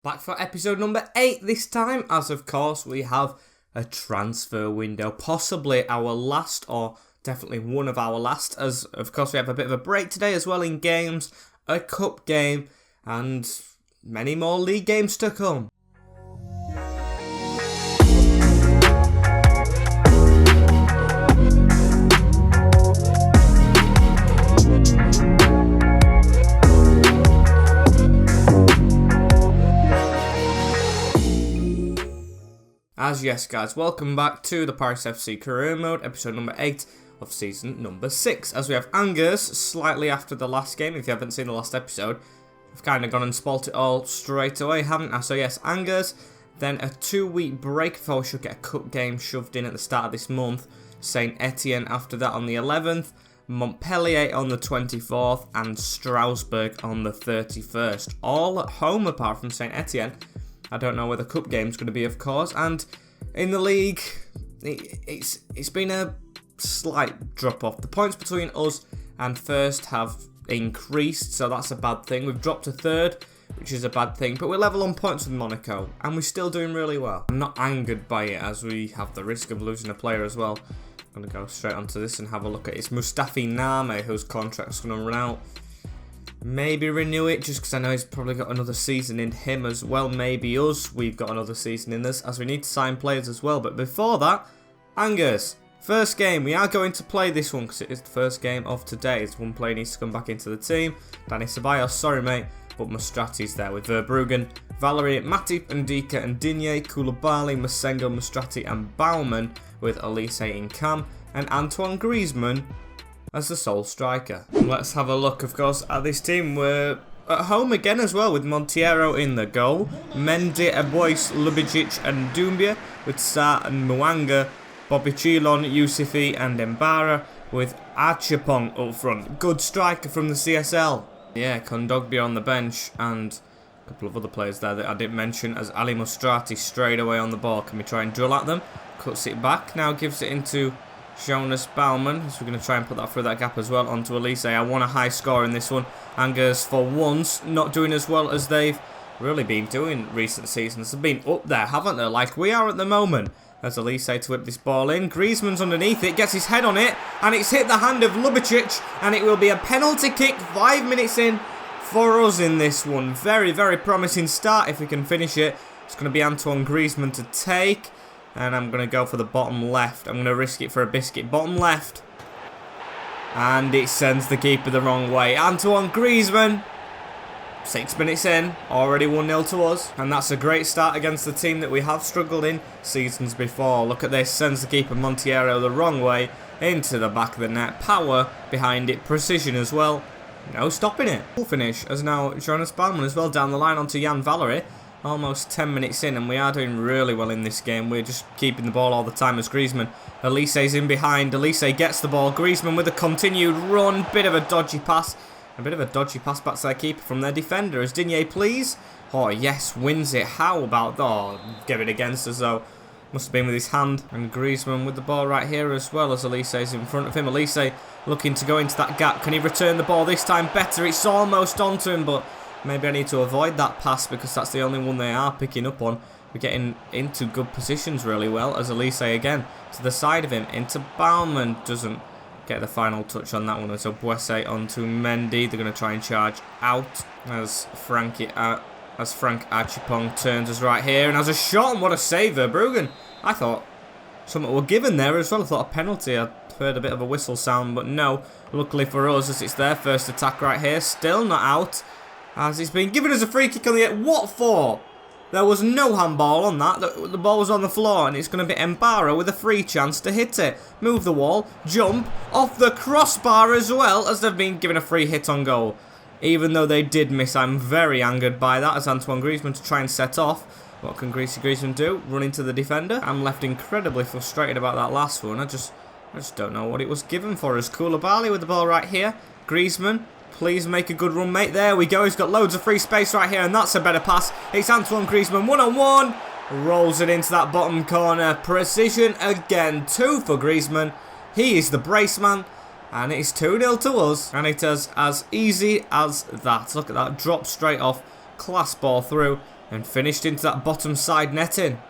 Back for episode number 8 this time, as of course we have a transfer window, possibly our last, or definitely one of our last, as of course we have a bit of a break today as well in games, a cup game, and many more league games to come. Yes guys, welcome back to the Paris FC Career Mode, episode number 8 of season number 6. As we have Angers slightly after the last game. If you haven't seen the last episode, I've kind of gone and spoilt it all straight away, haven't I? So yes, Angers, then a 2-week break before we should get a cup game shoved in at the start of this month. Saint-Etienne after that on the 11th, Montpellier on the 24th, and Strasbourg on the 31st. All at home apart from Saint-Etienne. I don't know where the cup game's going to be, of course, and in the league, it's been a slight drop-off. The points between us and first have increased, so that's a bad thing. We've dropped to third, which is a bad thing, but we're level on points with Monaco, and we're still doing really well. I'm not angered by it, as we have the risk of losing a player as well. I'm going to go straight onto this and have a look at it. It's Mustafi Name, whose contract's going to run out. Maybe renew it, just because I know he's probably got another season in him as well. Maybe us, we've got another season in this, as we need to sign players as well. But before that, Angers, first game. We are going to play this one, because it is the first game of today. As one player needs to come back into the team. Danny Ceballos, sorry mate, but Mastrati's there with Verbruggen, Valerie, Matip, Ndika, and Digne, Koulibaly, Masengo, Mastrati, and Baumann, with Elise in cam, and Antoine Griezmann as the sole striker. And let's have a look, of course, at this team. We're at home again as well, with Monteiro in the goal, Mendy, Abois, Lubicic, and Doumbia, with Sarr and Mwanga, Bobby-Chilon, Youssoufi, and Mbara, with Achapong up front. Good striker from the CSL. Yeah, Kondogbia on the bench, and a couple of other players there that I didn't mention, as Ali Mastrati straight away on the ball. Can we try and drill at them? Cuts it back, now gives it into Jonas Baumann, so we're going to try and put that through that gap as well onto Elise. I want a high score in this one. Angers, for once, not doing as well as they've really been doing recent seasons. They've been up there, haven't they? Like we are at the moment. As Elise to whip this ball in. Griezmann's underneath it, gets his head on it, and it's hit the hand of Lubicic, and it will be a penalty kick 5 minutes in for us in this one. Very, very promising start if we can finish it. It's going to be Antoine Griezmann to take. And I'm going to go for the bottom left. I'm going to risk it for a biscuit. Bottom left. And it sends the keeper the wrong way. Antoine Griezmann. 6 minutes in. Already 1-0 to us. And that's a great start against the team that we have struggled in seasons before. Look at this. Sends the keeper Monteiro the wrong way. Into the back of the net. Power behind it. Precision as well. No stopping it. Full finish. As now Jonas Baumann as well down the line onto Jan Valerie. Almost 10 minutes in, and we are doing really well in this game. We're just keeping the ball all the time as Griezmann. Elise's in behind. Elise gets the ball. Griezmann with a continued run. Bit of a dodgy pass. A bit of a dodgy pass back to their keeper from their defender. As Digne, please. Oh, yes, wins it. How about that? Oh, get it against us, though. Must have been with his hand. And Griezmann with the ball right here as well, as Elise's in front of him. Elise looking to go into that gap. Can he return the ball this time? Better. It's almost onto him, but maybe I need to avoid that pass, because that's the only one they are picking up on. We're getting into good positions really well, as Elise again to the side of him, into Baumann. Doesn't get the final touch on that one, as Obuese onto Mendy. They're going to try and charge out, as Frank Achapong turns us right here, and has a shot, and what a save, Verbruggen. I thought something were given there as well. I thought a penalty. I heard a bit of a whistle sound, but no. Luckily for us, as it's their first attack right here. Still not out, as it's been given as a free kick on the end. What for? There was no handball on that. The ball was on the floor, and it's going to be Mbara with a free chance to hit it. Move the wall, jump, off the crossbar as well, as they've been given a free hit on goal. Even though they did miss, I'm very angered by that, as Antoine Griezmann to try and set off. What can Griezmann do? Run into the defender. I'm left incredibly frustrated about that last one. I just don't know what it was given for us. Koulibaly with the ball right here. Griezmann. Please make a good run, mate. There we go. He's got loads of free space right here, and that's a better pass. It's Antoine Griezmann, one-on-one. Rolls it into that bottom corner. Precision again. 2 for Griezmann. He is the brace man. And it's 2-0 to us. And it is as easy as that. Look at that. Drop straight off. Class ball through. and finished into that bottom side netting.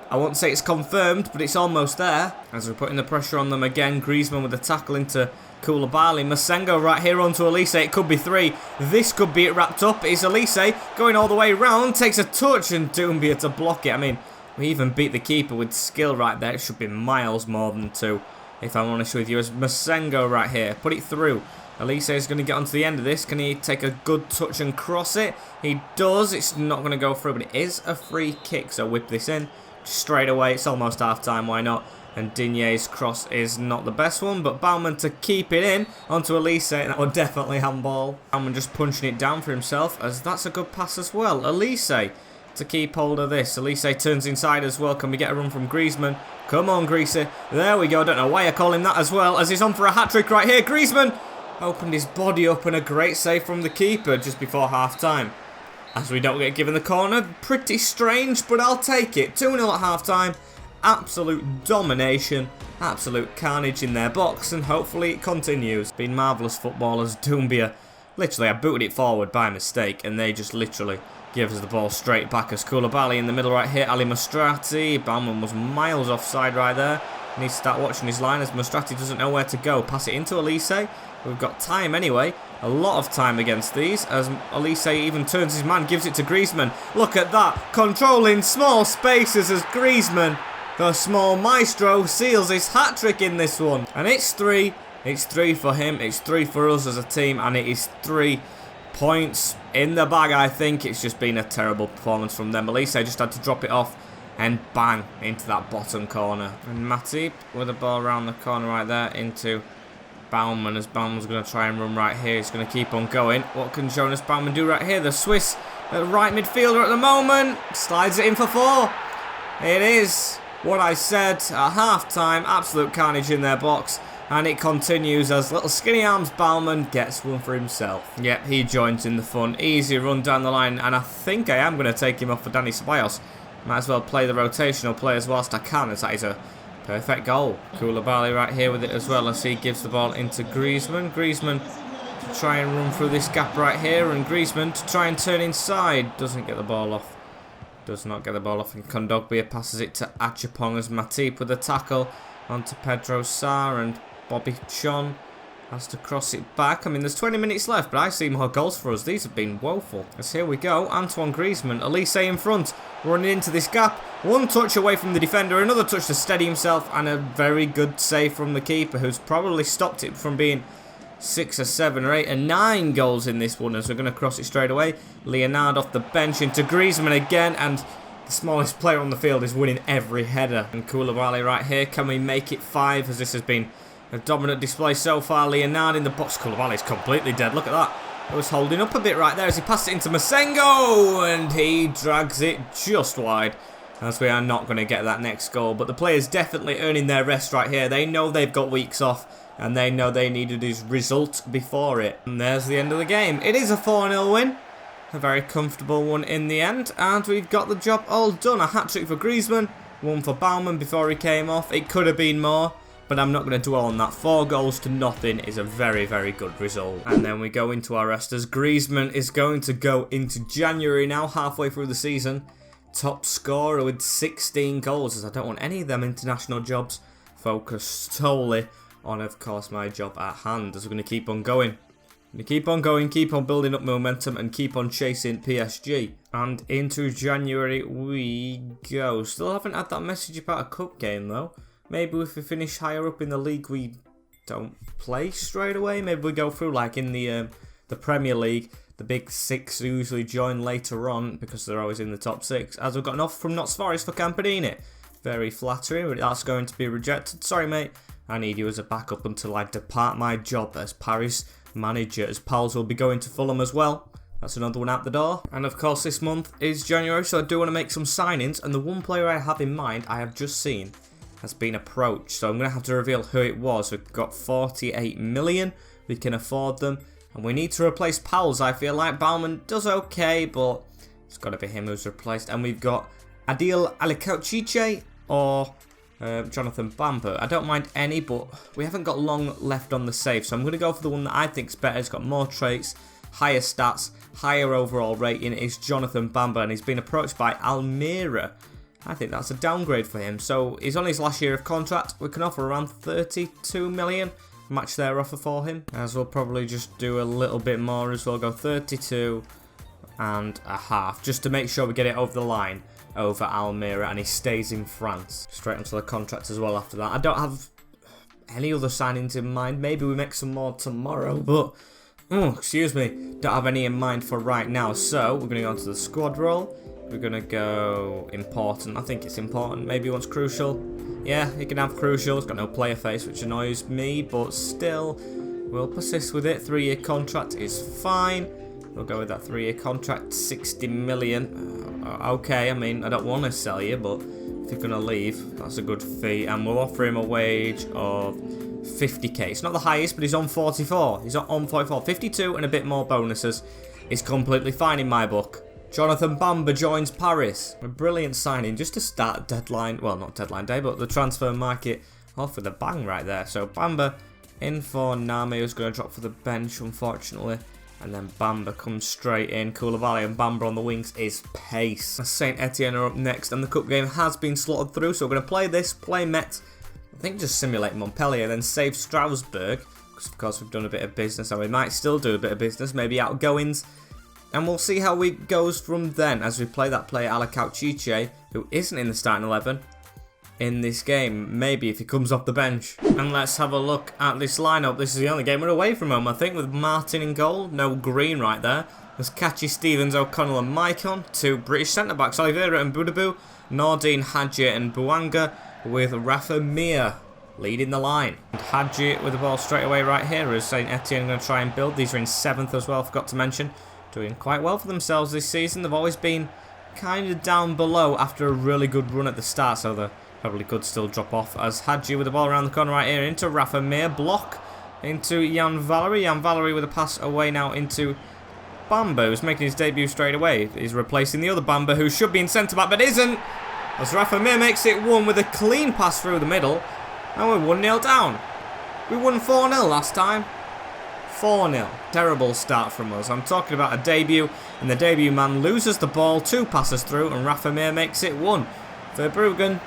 I won't say it's confirmed, but it's almost there. As we're putting the pressure on them again, Griezmann with the tackle into Koulibaly. Masengo right here onto Elise. It could be 3. This could be it wrapped up. It's Elise going all the way round. Takes a touch and Doumbia to block it. I mean, we even beat the keeper with skill right there. It should be miles more than 2, if I'm honest with you. As Masengo right here. Put it through. Elise is going to get onto the end of this. Can he take a good touch and cross it? He does. It's not going to go through, but it is a free kick. So whip this in. Straight away, it's almost half time, why not? And Digne's cross is not the best one, but Baumann to keep it in onto Elise, and that would definitely handball. Baumann just punching it down for himself, as that's a good pass as well. Elise to keep hold of this. Elise turns inside as well. Can we get a run from Griezmann? Come on, Greasy. There we go. Don't know why I call him that as well, as he's on for a hat-trick right here. Griezmann opened his body up, and a great save from the keeper just before half time. As we don't get given the corner. Pretty strange, but I'll take it. 2-0 at half-time. Absolute domination. Absolute carnage in their box, and hopefully it continues. Been marvellous footballers. Doumbia. Literally, I booted it forward by mistake, and they just literally give us the ball straight back. As Koulibaly in the middle right here. Ali Mastrati. Baumann was miles offside right there. Needs to start watching his line, as Mastrati doesn't know where to go. Pass it into Elise. We've got time anyway. A lot of time against these, as Elise even turns his man, gives it to Griezmann. Look at that, controlling small spaces as Griezmann, the small maestro, seals his hat-trick in this one. And it's 3. It's 3 for him, it's 3 for us as a team, and it is 3 points in the bag, I think. It's just been a terrible performance from them. Elise just had to drop it off, and bang, into that bottom corner. And Matip with the ball around the corner right there into Baumann, as Baumann's going to try and run right here. He's going to keep on going. What can Jonas Baumann do right here? The Swiss right midfielder at the moment slides it in for 4. It is what I said at half-time. Absolute carnage in their box. And it continues as little skinny arms Baumann gets one for himself. Yep, he joins in the fun. Easy run down the line. And I think I am going to take him off for Dani Ceballos. Might as well play the rotational players whilst I can, as that is a perfect goal. Koulibaly right here with it as well, as he gives the ball into Griezmann. Griezmann to try and run through this gap right here, and Griezmann to try and turn inside. Doesn't get the ball off. Does not get the ball off, and Kondogbia passes it to Achapong, as Matip with the tackle onto Pedro Sarr, and Bobby Chon has to cross it back. I mean, there's 20 minutes left, but I see more goals for us. These have been woeful. As here we go, Antoine Griezmann, Elise in front, running into this gap. One touch away from the defender, another touch to steady himself, and a very good save from the keeper, who's probably stopped it from being 6 or 7 or 8 or 9 goals in this one, as we're going to cross it straight away. Leonard off the bench into Griezmann again, and the smallest player on the field is winning every header. And Koulibaly right here, can we make it 5, as this has been a dominant display so far. Leonard in the box. Koulibaly's completely dead. Look at that. It was holding up a bit right there as he passed it into Masengo. And he drags it just wide, as we are not going to get that next goal. But the players definitely earning their rest right here. They know they've got weeks off, and they know they needed his result before it. And there's the end of the game. It is a 4-0 win. A very comfortable one in the end. And we've got the job all done. A hat-trick for Griezmann. One for Baumann before he came off. It could have been more, but I'm not going to dwell on that. 4 goals to nothing is a very, very good result. And then we go into our rest, as Griezmann is going to go into January now, halfway through the season. Top scorer with 16 goals, as I don't want any of them international jobs. Focused solely on, of course, my job at hand, as we're going to keep on going. Keep on going, keep on building up momentum, and keep on chasing PSG. And into January we go. Still haven't had that message about a cup game though. Maybe if we finish higher up in the league, we don't play straight away. Maybe we go through like in the Premier League. The big 6 usually join later on because they're always in the top 6. As we've got an offer from Notts Forest for Campanini. Very flattering, but that's going to be rejected. Sorry, mate. I need you as a backup until I depart my job as Paris manager, as Pals will be going to Fulham as well. That's another one out the door. And of course, this month is January, so I do want to make some signings. And the one player I have in mind, I have just seen, has been approached, so I'm going to have to reveal who it was. We've got 48 million, we can afford them, and we need to replace Powell's. I feel like Baumann does okay, but it's got to be him who's replaced. And we've got Adil Alikaucice or Jonathan Bamber. I don't mind any, but we haven't got long left on the save, so I'm going to go for the one that I think's better. It's got more traits, higher stats, higher overall rating is Jonathan Bamba, and he's been approached by Almere. I think that's a downgrade for him. So he's on his last year of contract. We can offer around 32 million. Match their offer for him. As we'll probably just do a little bit more as well. Go 32 and a half. Just to make sure we get it over the line over Almere, and he stays in France. Straight onto the contract as well after that. I don't have any other signings in mind. Maybe we make some more tomorrow, but excuse me, don't have any in mind for right now. So we're going to go on to the squad roll. We're going to go important. I think it's important. Maybe once crucial. Yeah, you can have crucial. It's got no player face, which annoys me, but still, we'll persist with it. 3-year contract is fine. We'll go with that 3-year contract, 60 million. Okay, I mean, I don't want to sell you, but if you're going to leave, that's a good fee. And we'll offer him a wage of 50k. It's not the highest, but he's on 44. He's on 44. 52 and a bit more bonuses is completely fine in my book. Jonathan Bamba joins Paris. A brilliant signing just to start deadline, well, not deadline day, but the transfer market off with a bang right there. So Bamba in for Name, who's going to drop for the bench, unfortunately. And then Bamba comes straight in. Koulibaly and Bamba on the wings is pace. Saint-Etienne are up next, and the cup game has been slotted through. So we're going to play this, play Metz. I think just simulate Montpellier, then save Strasbourg. Because of course we've done a bit of business, and we might still do a bit of business, maybe outgoings. And we'll see how it goes from then as we play that player Alakauchiche, who isn't in the starting 11 in this game. Maybe if he comes off the bench. And let's have a look at this lineup. This is the only game we're away from home, I think, with Martin in goal. No Green right there. There's Kachi, Stevens, O'Connell and Maicon. 2 British centre-backs, Oliveira and Budabu. Nordine, Hadji and Bouanga, with Rafa Mir leading the line. And Hadji with the ball straight away right here as Saint-Etienne going to try and build. These are in 7th as well, forgot to mention. Doing quite well for themselves this season. They've always been kind of down below after a really good run at the start, so they probably could still drop off. As Hadji with the ball around the corner right here into Rafa Mir, block into Jan Valery. Jan Valery with a pass away now into Bamba, who's making his debut straight away. He's replacing the other Bamba, who should be in centre-back, but isn't. As Rafa Mir makes it 1 with a clean pass through the middle. And we're 1-0 down. We won 4-0 last time. 4-0. Terrible start from us. I'm talking about a debut, and the debut man loses the ball, 2 passes through, and Rafa Mir makes it 1. Verbruggen,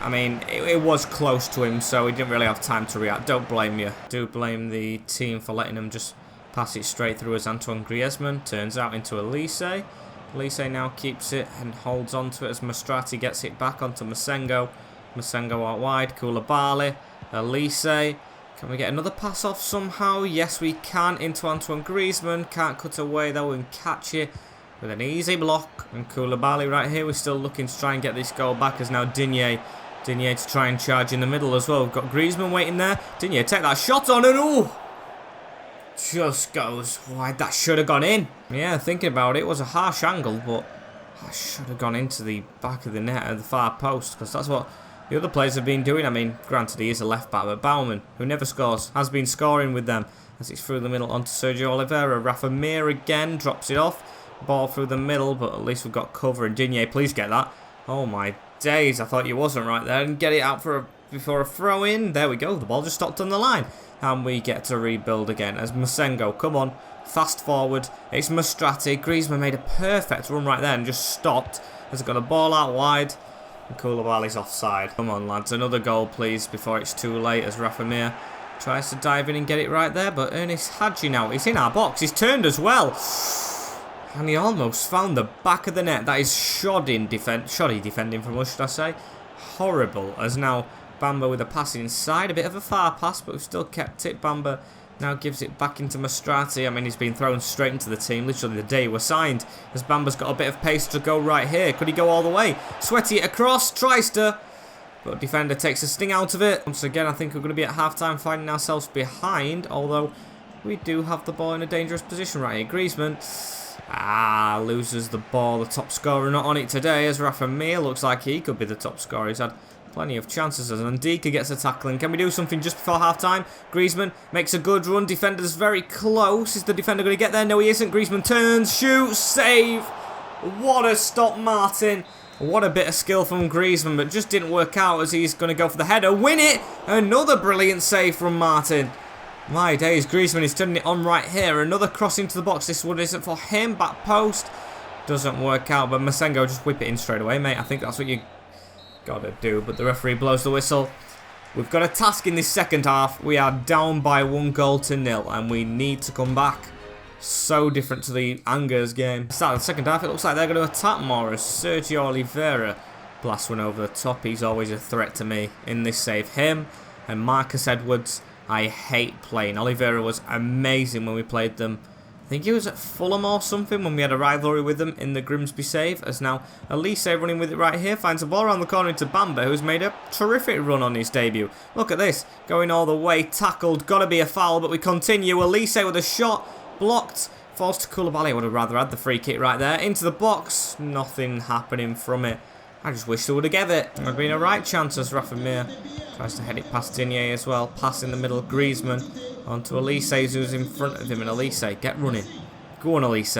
I mean, it was close to him, so he didn't really have time to react. Don't blame you. Do blame the team for letting him just pass it straight through as Antoine Griezmann turns out into Elise. Elise now keeps it and holds on to it as Mastrati gets it back onto Masengo. Masengo out wide. Koulibaly. Elise. Can we get another pass off somehow? Yes, we can. Into Antoine Griezmann. Can't cut away though and catch it with an easy block. And Koulibaly right here. We're still looking to try and get this goal back as now Digne to try and charge in the middle as well. We've got Griezmann waiting there. Digne take that shot on and ooh! Just goes wide. That should have gone in. Yeah, thinking about it, it was a harsh angle, but that should have gone into the back of the net at the far post, because that's what the other players have been doing. I mean, granted, he is a left back, but Baumann, who never scores, has been scoring with them as it's through the middle onto Sergio Oliveira. Rafa Mir again drops it off. Ball through the middle, but at least we've got cover. And Digne, please get that. Oh my days, I thought you wasn't right there. And get it out before a throw in. There we go. The ball just stopped on the line. And we get to rebuild again as Masengo, come on, fast forward. It's Mastrati. Griezmann made a perfect run right there and just stopped. Has got a ball out wide. And Koulibaly's offside. Come on, lads. Another goal, please, before it's too late as Rafa Mir tries to dive in and get it right there. But Ernest Hadji now, he's in our box. He's turned as well. And he almost found the back of the net. That is shoddy defending from us, should I say. Horrible. As now Bamba with a pass inside. A bit of a far pass, but we've still kept it. Bamba now gives it back into Mastrati. I mean, he's been thrown straight into the team literally the day he was signed. As Bamba's got a bit of pace to go right here. Could he go all the way? Sweaty across. Tries to. But defender takes a sting out of it. Once again, I think we're going to be at half-time finding ourselves behind. Although we do have the ball in a dangerous position right here. Griezmann. Loses the ball. The top scorer not on it today as Rafa Mir looks like he could be the top scorer. He's had plenty of chances as Ndika gets a tackling. Can we do something just before half-time? Griezmann makes a good run. Defender's very close. Is the defender going to get there? No, he isn't. Griezmann turns, shoots, save. What a stop, Martin. What a bit of skill from Griezmann, but just didn't work out as he's going to go for the header. Win it! Another brilliant save from Martin. My days, Griezmann is turning it on right here. Another cross into the box. This one isn't for him. Back post. Doesn't work out, but Masengo just whip it in straight away, mate. I think that's what you gotta do. But the referee blows the whistle. We've got a task in this second half. We are down by 1-0, and we need to come back. So different to the Angers game. Start of the second half, it looks like they're going to attack more as Sergio Oliveira blasts one over the top. He's always a threat to me in this save. Him and Marcus Edwards, I hate playing. Oliveira was amazing when we played them. I think he was at Fulham or something when we had a rivalry with them in the Grimsby save. As now Elise running with it right here. Finds a ball around the corner into Bamba, who's made a terrific run on his debut. Look at this. Going all the way. Tackled. Got to be a foul, but we continue. Elise with a shot. Blocked. Falls to Koulibaly. I would have rather had the free kick right there. Into the box. Nothing happening from it. I just wish they would have gave it. It would have been a right chance as Rafa Mir tries to head it past Digne as well. Pass in the middle. Griezmann. Onto Elise, who's in front of him, and Elise, get running. Go on, Elise.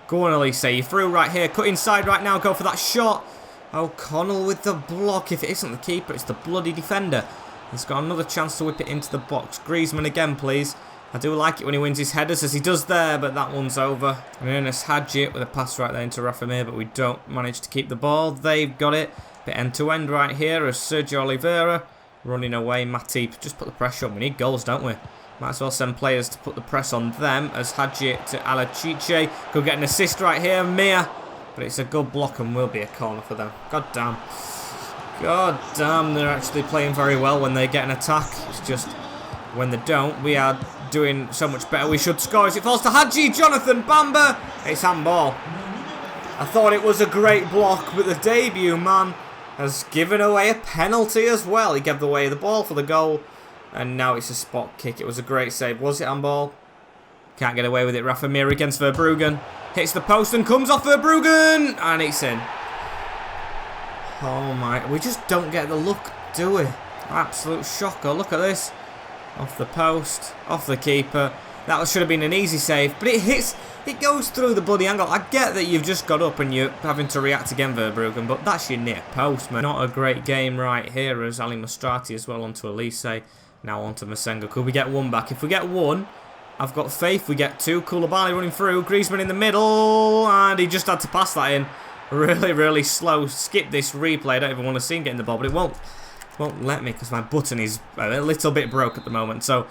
Go on, Elise. You're through right here. Cut inside right now. Go for that shot. O'Connell with the block. If it isn't the keeper, it's the bloody defender. He's got another chance to whip it into the box. Griezmann again, please. I do like it when he wins his headers, as he does there, but that one's over. And Ernest Hadji with a pass right there into Rafa Mir, but we don't manage to keep the ball. They've got it. Bit end-to-end right here as Sergio Oliveira running away. Matip, just put the pressure on. We need goals, don't we? Might as well send players to put the press on them as Hadji to Alachiche. Could get an assist right here. Mir. But it's a good block and will be a corner for them. God damn. God damn, they're actually playing very well when they get an attack. It's just when they don't, we are doing so much better. We should score as it falls to Hadji. Jonathan Bamba. It's handball. I thought it was a great block, but the debut man has given away a penalty as well. He gave away the ball for the goal. And now it's a spot kick. It was a great save. Was it handball? Can't get away with it. Rafa Mir against Verbruggen. Hits the post and comes off Verbruggen. And it's in. Oh my. We just don't get the look, do we? Absolute shocker. Look at this. Off the post. Off the keeper. That should have been an easy save. But it hits. It goes through the bloody angle. I get that you've just got up and you're having to react again, Verbruggen. But that's your near post, man. Not a great game right here as Ali Mastrati as well onto Elise. Now on to Masengo. Could we get one back? If we get one, I've got faith we get two. Koulibaly running through. Griezmann in the middle. And he just had to pass that in. Really, really slow. Skip this replay. I don't even want to see him getting the ball, but it won't let me because my button is a little bit broke at the moment. So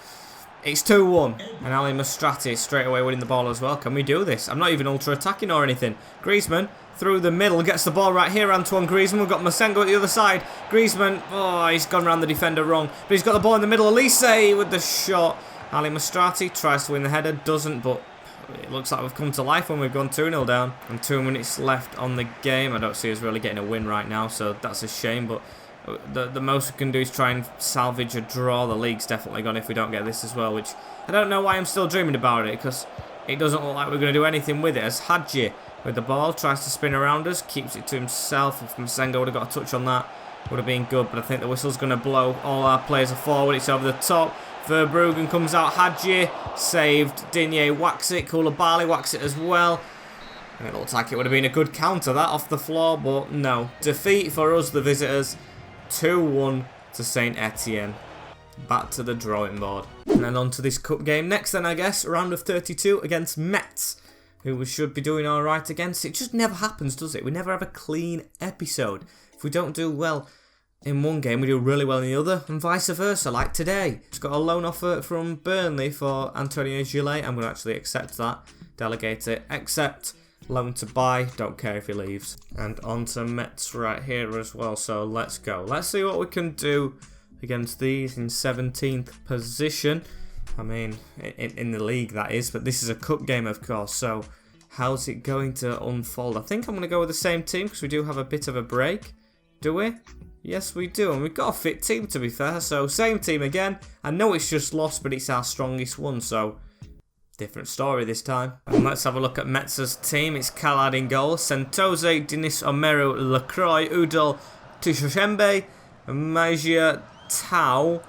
it's 2-1. And Ali Mastrati straight away winning the ball as well. Can we do this? I'm not even ultra attacking or anything. Griezmann through the middle, gets the ball right here, Antoine Griezmann. We've got Masengo at the other side. Griezmann, oh, he's gone around the defender wrong. But he's got the ball in the middle. Elise with the shot. Ali Mastrati tries to win the header, doesn't, but it looks like we've come to life when we've gone 2-0 down. And 2 minutes left on the game. I don't see us really getting a win right now, so that's a shame. But the most we can do is try and salvage a draw. The league's definitely gone if we don't get this as well, which I don't know why I'm still dreaming about it, because it doesn't look like we're going to do anything with it. As Hadji with the ball, tries to spin around us, keeps it to himself. If Masengo would have got a touch on that, would have been good, but I think the whistle's going to blow. All our players are forward, it's over the top. Verbruggen comes out, Hadji, saved, Digne whacks it, Koulibaly whacks it as well. And it looks like it would have been a good counter, that, off the floor, but no. Defeat for us, the visitors, 2-1 to Saint-Etienne. Back to the drawing board. And then on to this cup game next then, I guess. Round of 32 against Metz, who we should be doing alright against. It just never happens, does it? We never have a clean episode. If we don't do well in one game, we do really well in the other, and vice versa, like today. Just got a loan offer from Burnley for Antonio Gillet. I'm going to actually accept that. Delegate it. Accept. Loan to buy. Don't care if he leaves. And on to Metz right here as well. So let's go. Let's see what we can do against these in 17th position. I mean, in the league that is, but this is a cup game of course, so how's it going to unfold? I think I'm going to go with the same team because we do have a bit of a break. Do we? Yes, we do, and we've got a fit team to be fair, so same team again. I know it's just lost, but it's our strongest one, so different story this time. And let's have a look at Metz's team. It's Calad in goal, Sentosa, Denis Omero, Lacroix, Udol, Tushembe, Magia, Tau,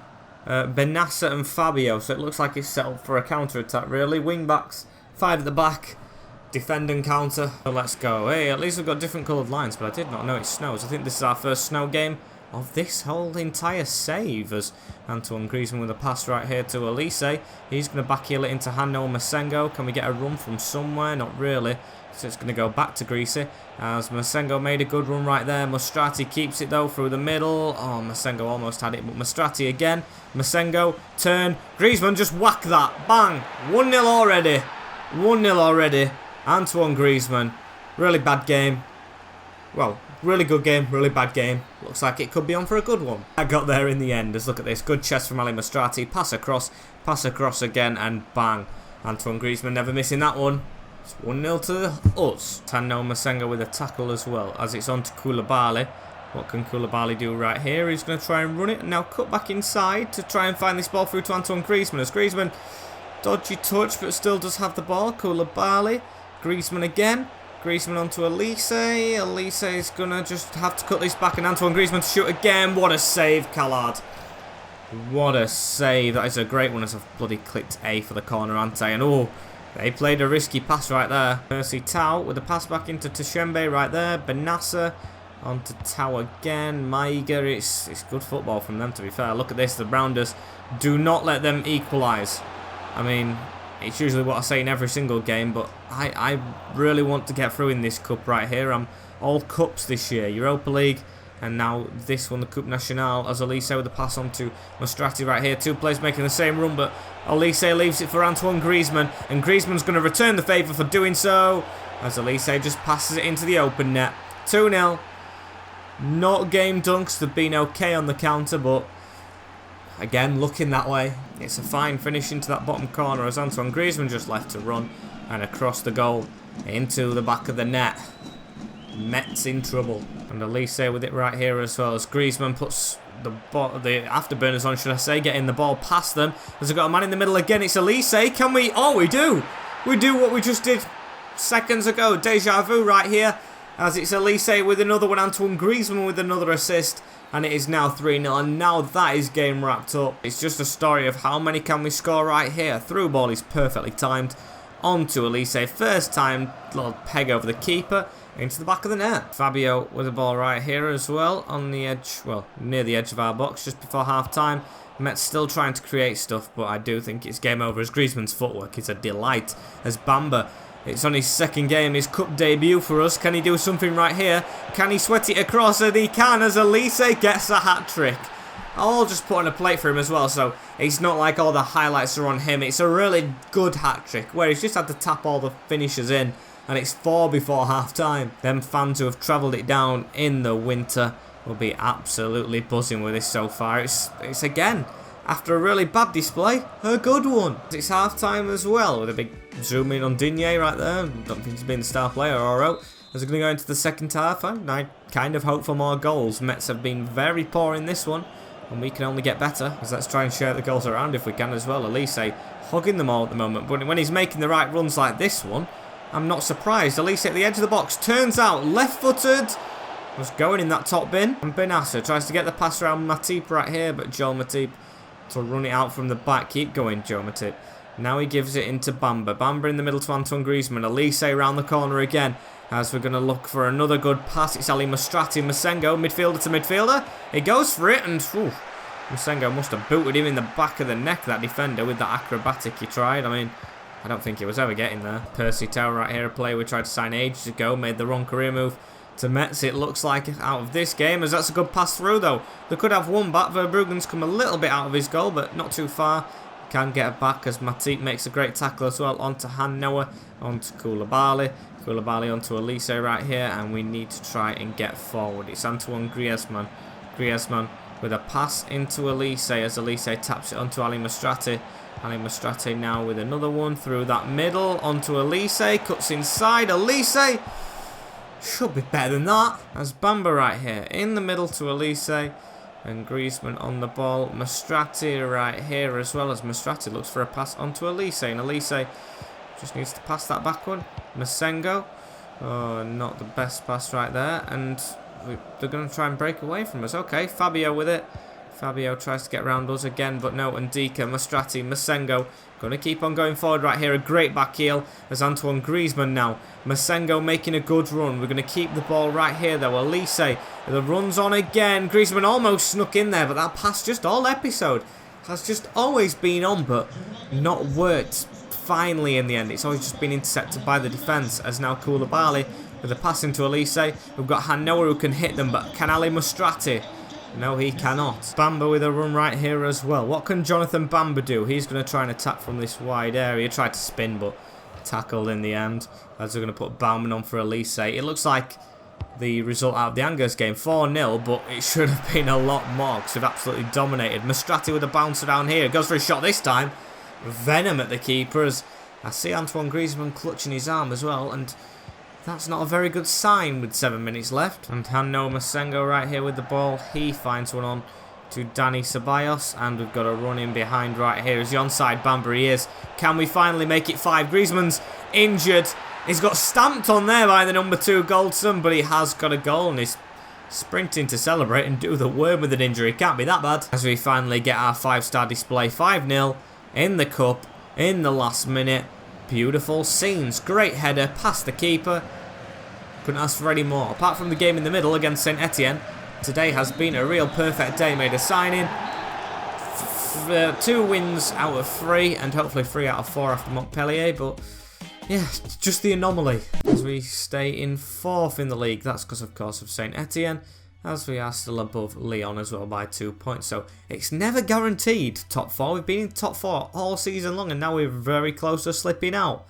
Benassa and Fabio. So it looks like it's set up for a counter-attack really. Wing-backs, 5 at the back, defend and counter. So let's go. Hey, at least we've got different coloured lines, but I did not know it snows. I think this is our first snow game of this whole entire save, as Antoine Griezmann with a pass right here to Elise. He's going to backheel it into Hanno Masengo. Can we get a run from somewhere? Not really. So it's going to go back to Greasy, as Masengo made a good run right there. Mastrati keeps it though through the middle. Oh, Masengo almost had it, but Mastrati again. Masengo, turn. Griezmann just whack that. Bang. 1-0 already. 1-0 already. Antoine Griezmann. Really bad game. Well, really good game, really bad game. Looks like it could be on for a good one. I got there in the end. Let's look at this. Good chest from Ali Mastrati. Pass across again, and bang. Antoine Griezmann never missing that one. It's 1-0 to us. Hanno Masengo with a tackle as well, as it's on to Koulibaly. What can Koulibaly do right here? He's going to try and run it, and now cut back inside to try and find this ball through to Antoine Griezmann. As Griezmann, dodgy touch, but still does have the ball. Koulibaly, Griezmann again. Griezmann onto Elise. Elise is going to just have to cut this back, and Antoine Griezmann to shoot again. What a save, Callard. What a save. That is a great one, as I've bloody clicked A for the corner, aren't I? And oh, they played a risky pass right there. Percy Tau with a pass back into Tshembe right there. Benassa onto Tau again. Maiga. It's good football from them, to be fair. Look at this. The Rounders, do not let them equalise. I mean, it's usually what I say in every single game, but I really want to get through in this cup right here. I'm all cups this year. Europa League, and now this one, the Coupe Nationale, as Elise with the pass on to Mastrati right here. Two players making the same run, but Elise leaves it for Antoine Griezmann, and Griezmann's going to return the favour for doing so, as Elise just passes it into the open net. 2-0. Not game done, because they've been okay on the counter, but again, looking that way. It's a fine finish into that bottom corner, as Antoine Griezmann just left to run, and across the goal into the back of the net. Metz in trouble, and Elise with it right here as well, as Griezmann puts the afterburners on, should I say, getting the ball past them. As they've got a man in the middle again, it's Elise. Can we? Oh, we do. We do what we just did seconds ago. Deja vu right here, as it's Elise with another one, Antoine Griezmann with another assist, and it is now 3-0, and now that is game wrapped up. It's just a story of how many can we score right here. Through ball is perfectly timed. On to Elise, first time, little peg over the keeper, into the back of the net. Fabio with the ball right here as well, on the edge, well, near the edge of our box, just before half time. Metz still trying to create stuff, but I do think it's game over, as Griezmann's footwork is a delight. As Bamba, it's on his second game, his cup debut for us. Can he do something right here? Can he sweat it across? And he can, as Elise gets a hat-trick. I'll just put on a plate for him as well, so it's not like all the highlights are on him. It's a really good hat-trick, where he's just had to tap all the finishers in, and it's 4 before half-time. Them fans who have travelled it down in the winter will be absolutely buzzing with this so far. It's again, after a really bad display, a good one. It's half-time as well, with a big zoom in on Digne right there. Don't think he's been the star player or out. As we're going to go into the second half, I kind of hope for more goals. Metz have been very poor in this one, and we can only get better, because let's try and share the goals around if we can as well. Elise hugging them all at the moment, but when he's making the right runs like this one, I'm not surprised. Elise at the edge of the box, turns out, left-footed, was going in that top bin, and Benassa tries to get the pass around Matip right here, but Joel Matip to run it out from the back. Keep going, Joel Matip. Now he gives it into Bamba. Bamba in the middle to Antoine Griezmann. Elise around the corner again, as we're going to look for another good pass. It's Ali Mastrati, Masengo, midfielder to midfielder. He goes for it, and Masengo must have booted him in the back of the neck, that defender, with that acrobatic he tried. I mean, I don't think he was ever getting there. Percy Tau right here, a player we tried to sign ages ago, made the wrong career move to Metz, it looks like, out of this game, as that's a good pass through though. They could have one back. Verbruggen's come a little bit out of his goal, but not too far. Can get it back, as Matip makes a great tackle as well. Onto Hannoa, onto Koulibaly. Koulibaly onto Elise right here, and we need to try and get forward. It's Antoine Griezmann. Griezmann with a pass into Elise, as Elise taps it onto Ali Mastrati. Ali Mastrati now with another one through that middle, onto Elise, cuts inside. Elise should be better than that. As Bamba right here, in the middle to Elise, and Griezmann on the ball. Mastrati right here as well, as Mastrati looks for a pass onto Elise, and Elise just needs to pass that back one. Masengo, oh, not the best pass right there, and they're going to try and break away from us. Okay, Fabio with it. Fabio tries to get around us again, but no. Ndika, Mastrati, Masengo. Going to keep on going forward right here. A great back heel as Antoine Griezmann now. Masengo making a good run. We're going to keep the ball right here though. Elise, the run's on again. Griezmann almost snuck in there, but that pass just all episode has just always been on, but not worked finally in the end. It's always just been intercepted by the defence, as now Koulibaly with a pass into Elise. We've got Hanoa who can hit them, but can Ali Mastrati? No, he cannot. Bamba with a run right here as well. What can Jonathan Bamba do? He's going to try and attack from this wide area. Tried to spin, but tackled in the end. As we're going to put Baumann on for Elise. It looks like the result out of the Angers game, 4-0, but it should have been a lot more because we've absolutely dominated. Mastrati with a bouncer down here. Goes for a shot this time. Venom at the keepers. I see Antoine Griezmann clutching his arm as well, and that's not a very good sign with 7 minutes left. And Hanno Masengo right here with the ball. He finds one on to Dani Ceballos, and we've got a run in behind right here. Is the onside Bamba? He is. Can we finally make it 5? Griezmann's injured. He's got stamped on there by the number 2 Goldson, but he has got a goal and he's sprinting to celebrate and do the worm with an injury. Can't be that bad. As we finally get our 5-star display, 5-0 in the cup in the last minute. Beautiful scenes. Great header past the keeper. Couldn't ask for any more. Apart from the game in the middle against Saint-Etienne, today has been a real perfect day. Made a signing. 2 wins out of 3 and hopefully 3 out of 4 after Montpellier, but yeah, just the anomaly. As we stay in 4th in the league, that's because of course of Saint-Etienne, as we are still above Lyon as well by 2 points. So it's never guaranteed top 4. We've been in top 4 all season long and now we're very close to slipping out.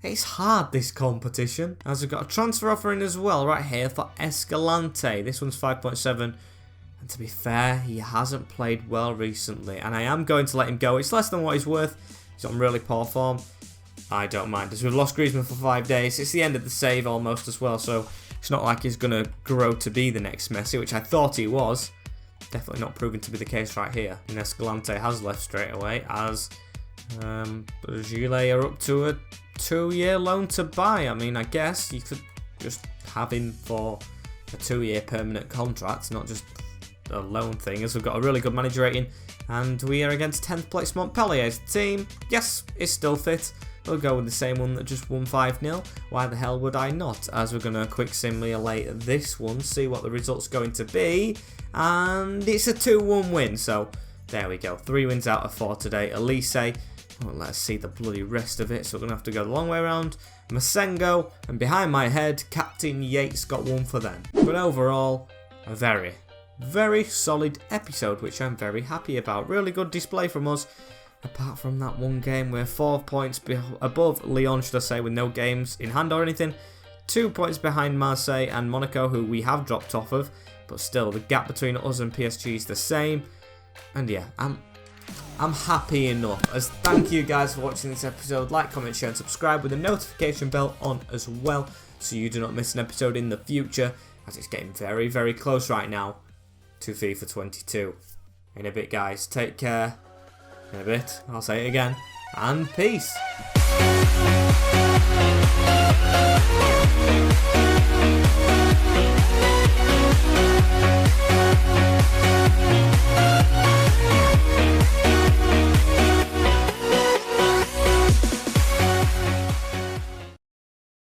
It's hard, this competition. As we've got a transfer offer in as well right here for Escalante. This one's 5.7. And to be fair, he hasn't played well recently. And I am going to let him go. It's less than what he's worth. He's on really poor form. I don't mind. As we've lost Griezmann for 5 days, it's the end of the save almost as well. So it's not like he's going to grow to be the next Messi, which I thought he was. Definitely not proven to be the case right here. And Escalante has left straight away as Gilles are up to a 2-year loan to buy. I mean, I guess you could just have him for a 2-year permanent contract, not just a loan thing, as we've got a really good manager rating. And we are against 10th place Montpellier's team. Yes, it's still fit. We'll go with the same one that just won 5-0. Why the hell would I not? As we're going to quick simulate this one, see what the result's going to be. And it's a 2-1 win, so there we go. 3 wins out of 4 today. Elise, well, let's see the bloody rest of it, so we're going to have to go the long way around. Masengo, and behind my head, Captain Yates got 1 for them. But overall, a very, very solid episode, which I'm very happy about. Really good display from us. Apart from that one game, we're 4 points above Lyon, should I say, with no games in hand or anything. 2 points behind Marseille and Monaco, who we have dropped off of. But still, the gap between us and PSG is the same. And yeah, I'm happy enough. As thank you guys for watching this episode. Like, comment, share and subscribe with the notification bell on as well, so you do not miss an episode in the future, as it's getting very, very close right now to FIFA 22. In a bit, guys. Take care. In a bit. I'll say it again. And peace.